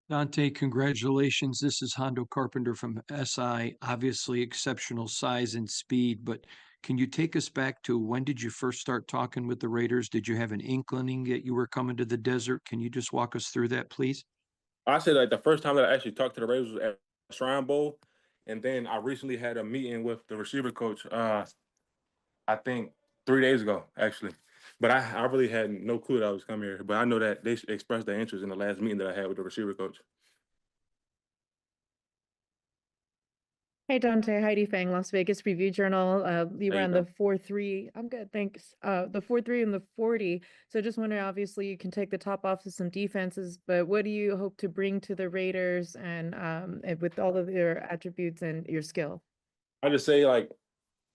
Dante, congratulations. This is Hondo Carpenter from SI. Obviously, exceptional size and speed, but can you take us back to when did you first start talking with the Raiders? Did you have an inkling that you were coming to the desert? Can you just walk us through that, please? I said like the first time that I actually talked to the Raiders was at Shrine Bowl, and then I recently had a meeting with the receiver coach. I think 3 days ago actually, but I really had no clue that I was coming here. But I know that they expressed their interest in the last meeting that I had with the receiver coach. Hey Dante, Heidi Fang, Las Vegas Review Journal. You How you ran the doing? 4.3. I'm good, thanks. The 4.3 and the 40. So just wondering, obviously you can take the top off of some defenses, but what do you hope to bring to the Raiders and with all of your attributes and your skill? I just say like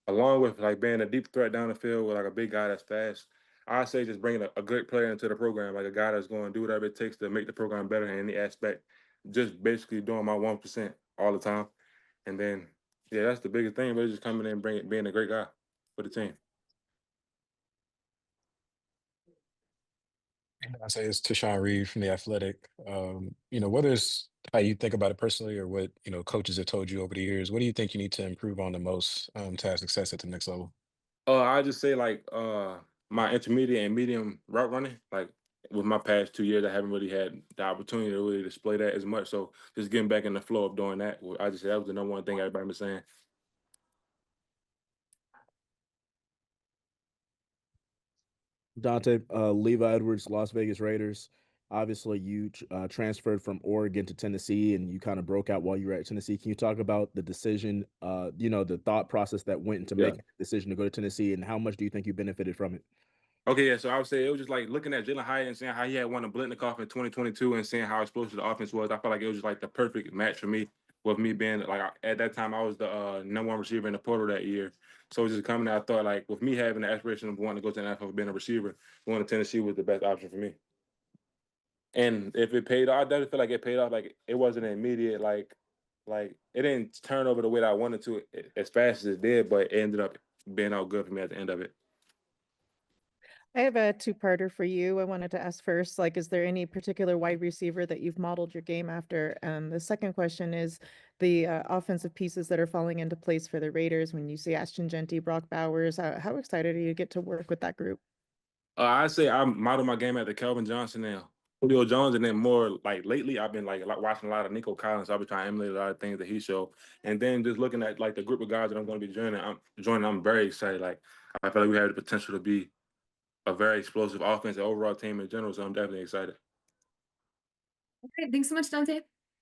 along with like being a deep threat down the field with like a big guy that's fast. I say just bringing a great player into the program, like a guy that's going to do whatever it takes to make the program better in any aspect. Just basically doing my 1% all the time. And then, yeah, that's the biggest thing. But just coming in and being a great guy for the team. I say it's Tashawn Reed from the Athletic. What is how you think about it personally, or what coaches have told you over the years? What do you think you need to improve on the most to have success at the next level? I just say like my intermediate and medium route running. Like with my past 2 years, I haven't really had the opportunity to really display that as much. So just getting back in the flow of doing that, I just say that was the number one thing everybody was saying. Dante, Levi Edwards, Las Vegas Raiders. Obviously, you transferred from Oregon to Tennessee, and you kind of broke out while you were at Tennessee. Can you talk about the decision, the thought process that went into Yeah. making the decision to go to Tennessee, and how much do you think you benefited from it? Okay, yeah. So I would say it was just like looking at Jalen Hyatt and seeing how he had won a Blitnikoff in 2022 and seeing how explosive the offense was. I felt like it was just like the perfect match for me. With me being like at that time, I was the number one receiver in the portal that year. So it was just coming out. I thought like with me having the aspiration of wanting to go to the NFL, being a receiver, going to Tennessee was the best option for me. And if it paid off, I definitely feel like it paid off. Like it wasn't an immediate like it didn't turn over the way that I wanted to as fast as it did, but it ended up being out good for me at the end of it. I have a two-parter for you. I wanted to ask first, like, is there any particular wide receiver that you've modeled your game after? And the second question is the offensive pieces that are falling into place for the Raiders when you see Ashton Genty, Brock Bowers. How excited are you to get to work with that group? I say I model my game after Kelvin Johnson now. Julio Jones, and then more like lately, I've been like watching a lot of Nico Collins. So I've been trying to emulate a lot of things that he showed, and then just looking at like the group of guys that I'm going to be joining. I'm very excited. Like I feel like we have the potential to be a very explosive offense and overall team in general. So I'm definitely excited. Okay, thanks so much, Dante.